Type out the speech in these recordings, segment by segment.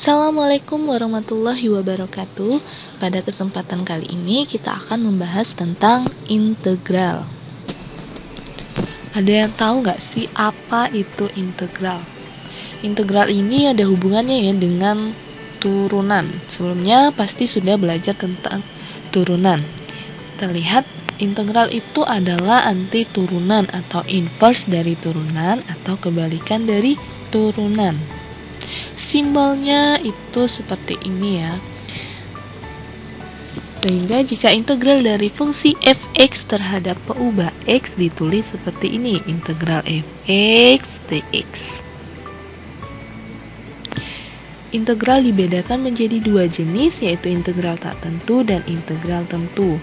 Assalamualaikum warahmatullahi wabarakatuh. Pada kesempatan kali ini kita akan membahas tentang integral. Ada yang tahu nggak sih apa itu integral? Integral ini ada hubungannya ya dengan turunan. Sebelumnya pasti sudah belajar tentang turunan. Kita lihat integral itu adalah anti turunan atau inverse dari turunan atau kebalikan dari turunan. Simbolnya itu seperti ini ya. Sehingga jika integral dari fungsi f(x) terhadap peubah x ditulis seperti ini, integral f(x) dx. Integral dibedakan menjadi dua jenis, yaitu integral tak tentu dan integral tentu.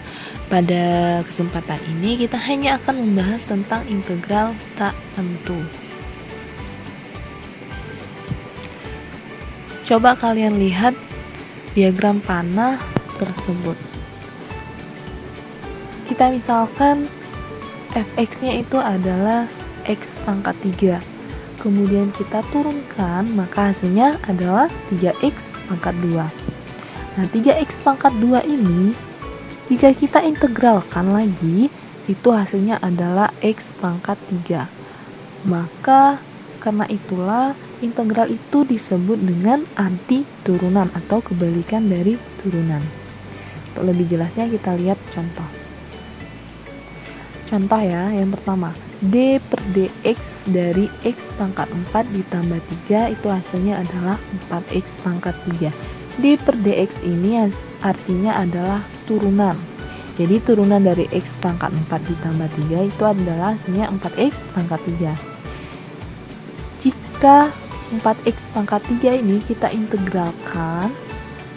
Pada kesempatan ini kita hanya akan membahas tentang integral tak tentu. Coba kalian lihat diagram panah tersebut. Kita misalkan fx-nya itu adalah x pangkat 3. Kemudian kita turunkan, maka hasilnya adalah 3x pangkat 2. Nah, 3x pangkat 2 ini jika kita integralkan lagi, itu hasilnya adalah x pangkat 3. Maka karena itulah integral itu disebut dengan anti turunan atau kebalikan dari turunan. Untuk lebih jelasnya kita lihat contoh. Contoh ya, yang pertama, d per dx dari x pangkat 4 ditambah 3 itu hasilnya adalah 4x pangkat 3. d per dx ini artinya adalah turunan. Jadi turunan dari x pangkat 4 ditambah 3 itu adalah hasilnya 4x pangkat 3. Jika 4x pangkat 3 ini kita integralkan,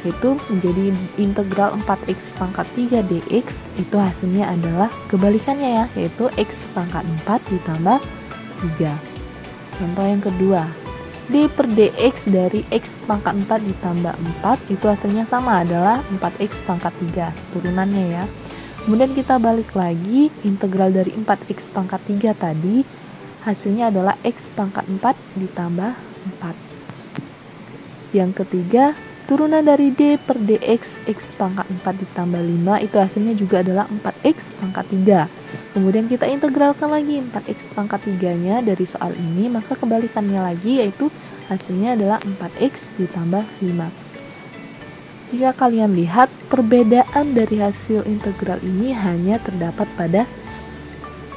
yaitu menjadi integral 4x pangkat 3 dx, itu hasilnya adalah kebalikannya ya, yaitu x pangkat 4 ditambah 3. Contoh yang kedua, d per dx dari x pangkat 4 ditambah 4 itu hasilnya sama, adalah 4x pangkat 3, turunannya ya. Kemudian kita balik lagi, integral dari 4x pangkat 3 tadi hasilnya adalah x pangkat 4 ditambah 4. Yang ketiga, turunan dari d per dx x pangkat 4 ditambah 5 itu hasilnya juga adalah 4x pangkat 3. Kemudian kita integralkan lagi 4x pangkat 3-nya dari soal ini, maka kebalikannya lagi yaitu hasilnya adalah 4x ditambah 5. Jika kalian lihat, perbedaan dari hasil integral ini hanya terdapat pada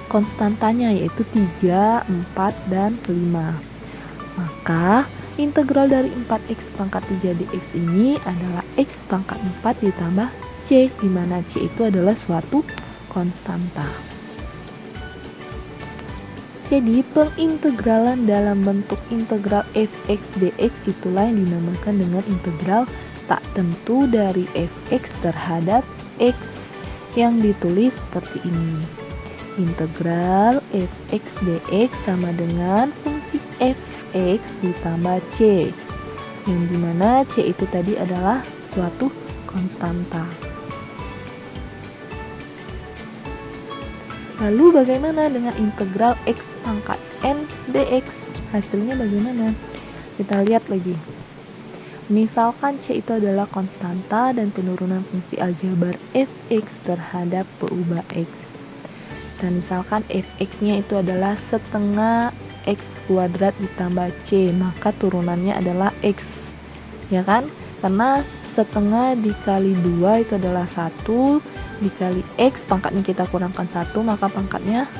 konstantanya, yaitu 3, 4, dan 5. Maka integral dari 4x pangkat 3 dx ini adalah x pangkat 4 ditambah c, di mana c itu adalah suatu konstanta. Jadi pengintegralan dalam bentuk integral fx dx itulah yang dinamakan dengan integral tak tentu dari fx terhadap x, yang ditulis seperti ini. Integral fx dx sama dengan fungsi fx ditambah c, yang dimana c itu tadi adalah suatu konstanta. Lalu bagaimana dengan integral x pangkat n dx? Hasilnya bagaimana? Kita lihat lagi. Misalkan c itu adalah konstanta dan penurunan fungsi aljabar fx terhadap peubah x. Dan misalkan fx-nya itu adalah setengah x kuadrat ditambah c, maka turunannya adalah x, ya kan? Karena setengah dikali 2 itu adalah 1, dikali x, pangkatnya kita kurangkan 1, maka pangkatnya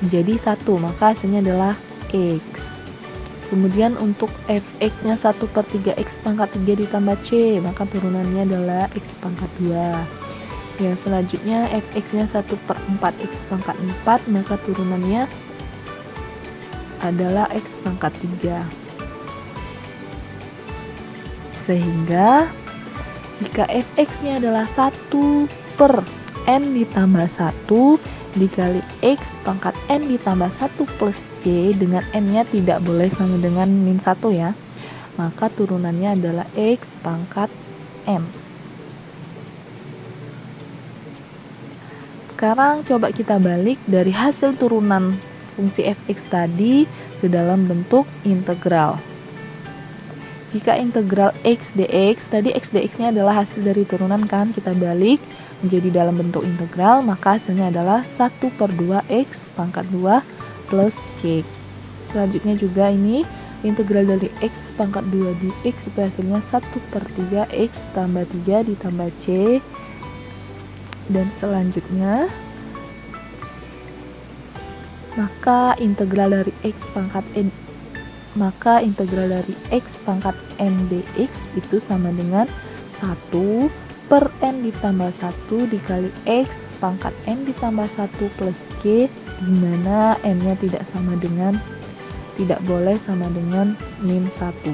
menjadi 1, maka hasilnya adalah x. Kemudian untuk fx-nya 1/3x pangkat 3 ditambah c, maka turunannya adalah x pangkat 2. Yang selanjutnya fx-nya 1/4x pangkat 4, maka turunannya adalah x pangkat 3. Sehingga jika fx-nya adalah 1/n ditambah 1 dikali x pangkat n ditambah 1 plus c, dengan n-nya tidak boleh sama dengan min 1 ya, maka turunannya adalah x pangkat n. Sekarang coba kita balik dari hasil turunan fungsi fx tadi ke dalam bentuk integral. Jika integral x dx, tadi x dx-nya adalah hasil dari turunan kan, kita balik menjadi dalam bentuk integral, maka hasilnya adalah 1/2 x pangkat 2 plus c. Selanjutnya juga ini integral dari x pangkat 2 dx itu hasilnya 1/3 x tambah 3 ditambah c. Dan selanjutnya maka integral dari x pangkat n dx itu sama dengan 1/n ditambah 1 dikali x pangkat n ditambah 1 plus c, di mana n-nya tidak boleh sama dengan min 1.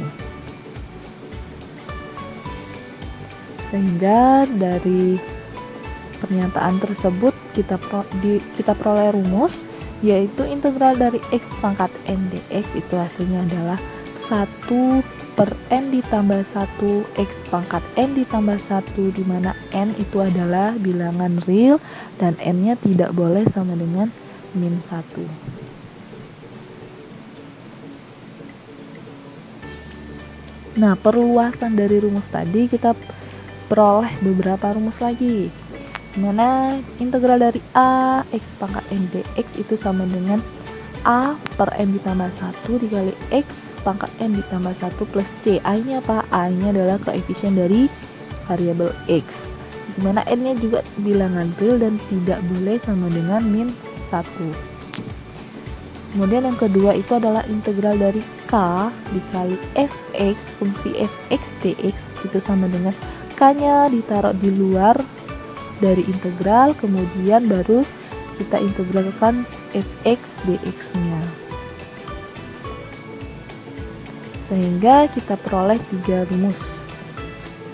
Sehingga dari pernyataan tersebut kita peroleh rumus, yaitu integral dari x pangkat n dx itu hasilnya adalah 1/n ditambah 1 x pangkat n ditambah 1, di mana n itu adalah bilangan real dan n-nya tidak boleh sama dengan min 1. Nah, perluasan dari rumus tadi kita peroleh beberapa rumus lagi, dimana integral dari a x pangkat n dx itu sama dengan a per n ditambah 1 dikali x pangkat n ditambah 1 plus c. A-nya apa? A-nya adalah koefisien dari variabel x, dimana n-nya juga bilangan real dan tidak boleh sama dengan min 1. Kemudian yang kedua itu adalah integral dari k dikali fx, fungsi fx dx itu sama dengan k-nya ditaruh di luar dari integral, kemudian baru kita integralkan fx dx-nya. Sehingga kita peroleh 3 rumus.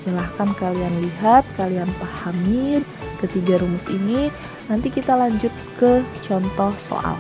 Silahkan kalian lihat, kalian pahami ketiga rumus ini. Nanti kita lanjut ke contoh soal.